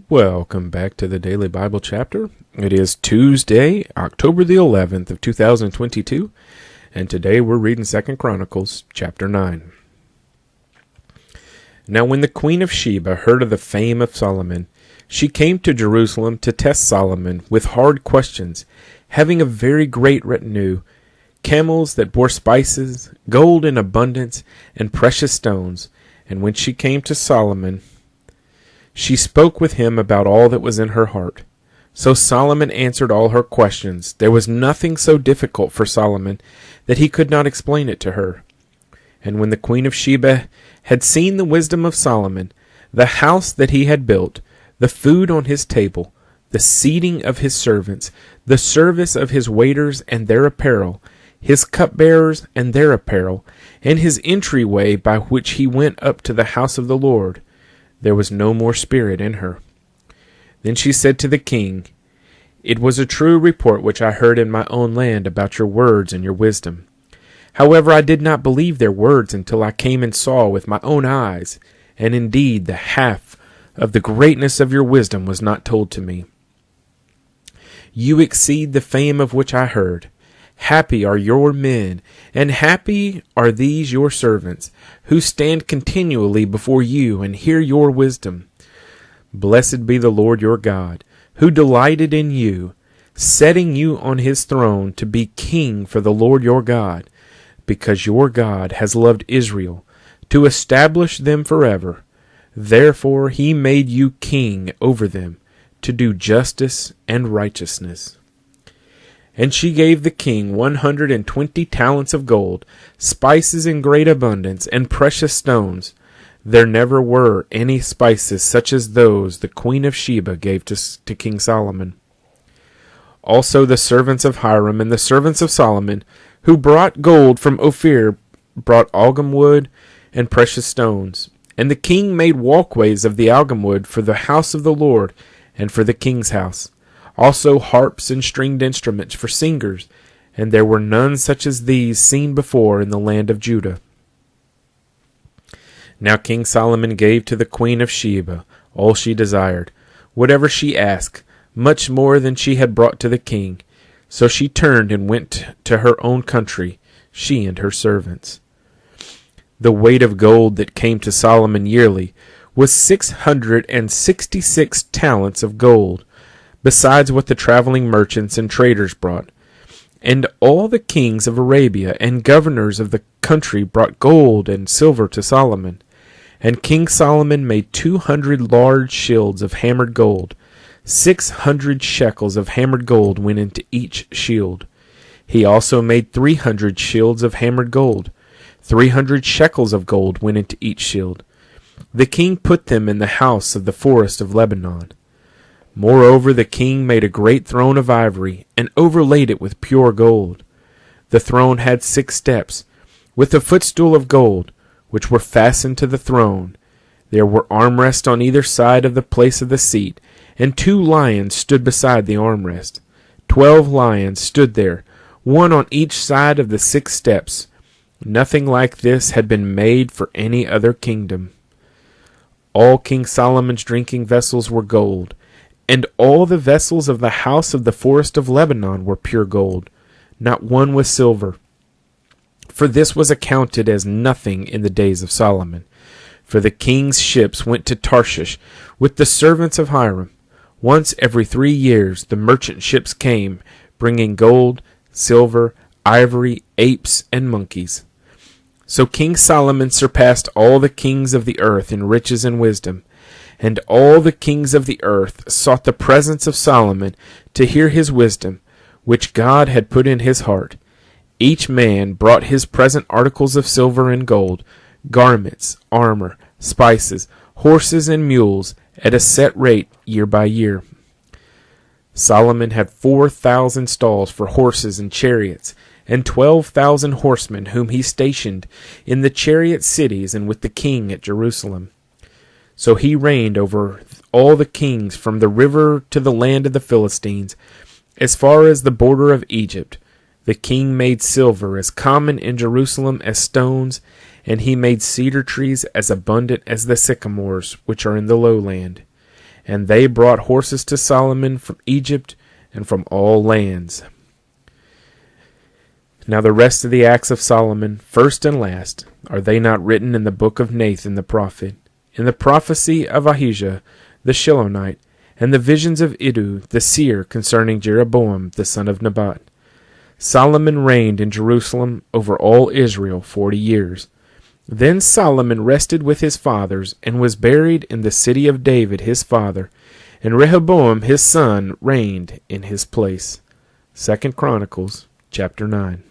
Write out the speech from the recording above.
Welcome back to the Daily Bible Chapter. It is Tuesday, October the 11th of 2022, and today we're reading 2 Chronicles chapter 9. Now when the queen of Sheba heard of the fame of Solomon, she came to Jerusalem to test Solomon with hard questions, having a very great retinue, camels that bore spices, gold in abundance, and precious stones. And when she came to Solomon, she spoke with him about all that was in her heart. So Solomon answered all her questions. There was nothing so difficult for Solomon that he could not explain it to her. And when the queen of Sheba had seen the wisdom of Solomon, the house that he had built, the food on his table, the seating of his servants, the service of his waiters and their apparel, his cupbearers and their apparel, and his entryway by which he went up to the house of the Lord, there was no more spirit in her. Then she said to the king, "It was a true report which I heard in my own land about your words and your wisdom. However, I did not believe their words until I came and saw with my own eyes, and indeed the half of the greatness of your wisdom was not told to me. You exceed the fame of which I heard. Happy are your men, and happy are these your servants, who stand continually before you and hear your wisdom. Blessed be the Lord your God, who delighted in you, setting you on his throne to be king for the Lord your God, because your God has loved Israel, to establish them forever. Therefore he made you king over them, to do justice and righteousness." And she gave the king 120 talents of gold, spices in great abundance, and precious stones. There never were any spices such as those the queen of Sheba gave to King Solomon. Also the servants of Hiram and the servants of Solomon, who brought gold from Ophir, brought algum wood and precious stones. And the king made walkways of the algum wood for the house of the Lord and for the king's house. Also harps and stringed instruments for singers, and there were none such as these seen before in the land of Judah. Now King Solomon gave to the queen of Sheba all she desired, whatever she asked, much more than she had brought to the king. So she turned and went to her own country, she and her servants. The weight of gold that came to Solomon yearly was 666 talents of gold, besides what the traveling merchants and traders brought. And all the kings of Arabia and governors of the country brought gold and silver to Solomon. And King Solomon made 200 large shields of hammered gold. 600 shekels of hammered gold went into each shield. He also made 300 shields of hammered gold. 300 shekels of gold went into each shield. The king put them in the house of the forest of Lebanon. Moreover, the king made a great throne of ivory, and overlaid it with pure gold. The throne had 6 steps, with a footstool of gold, which were fastened to the throne. There were armrests on either side of the place of the seat, and 2 lions stood beside the armrest. 12 lions stood there, one on each side of the 6 steps. Nothing like this had been made for any other kingdom. All King Solomon's drinking vessels were gold, and all the vessels of the house of the forest of Lebanon were pure gold. Not one was silver. For this was accounted as nothing in the days of Solomon. For the king's ships went to Tarshish with the servants of Hiram. Once every 3 years the merchant ships came, bringing gold, silver, ivory, apes, and monkeys. So King Solomon surpassed all the kings of the earth in riches and wisdom. And all the kings of the earth sought the presence of Solomon to hear his wisdom, which God had put in his heart. Each man brought his present articles of silver and gold, garments, armor, spices, horses, and mules, at a set rate year by year. Solomon had 4,000 stalls for horses and chariots, and 12,000 horsemen whom he stationed in the chariot cities and with the king at Jerusalem. So he reigned over all the kings from the river to the land of the Philistines, as far as the border of Egypt. The king made silver as common in Jerusalem as stones, and he made cedar trees as abundant as the sycamores which are in the lowland. And they brought horses to Solomon from Egypt and from all lands. Now the rest of the acts of Solomon, first and last, are they not written in the book of Nathan the prophet, in the prophecy of Ahijah the Shilonite, and the visions of Iddo the seer concerning Jeroboam the son of Nebat? Solomon reigned in Jerusalem over all Israel 40 years. Then Solomon rested with his fathers, and was buried in the city of David his father, and Rehoboam his son reigned in his place. 2 Chronicles chapter 9.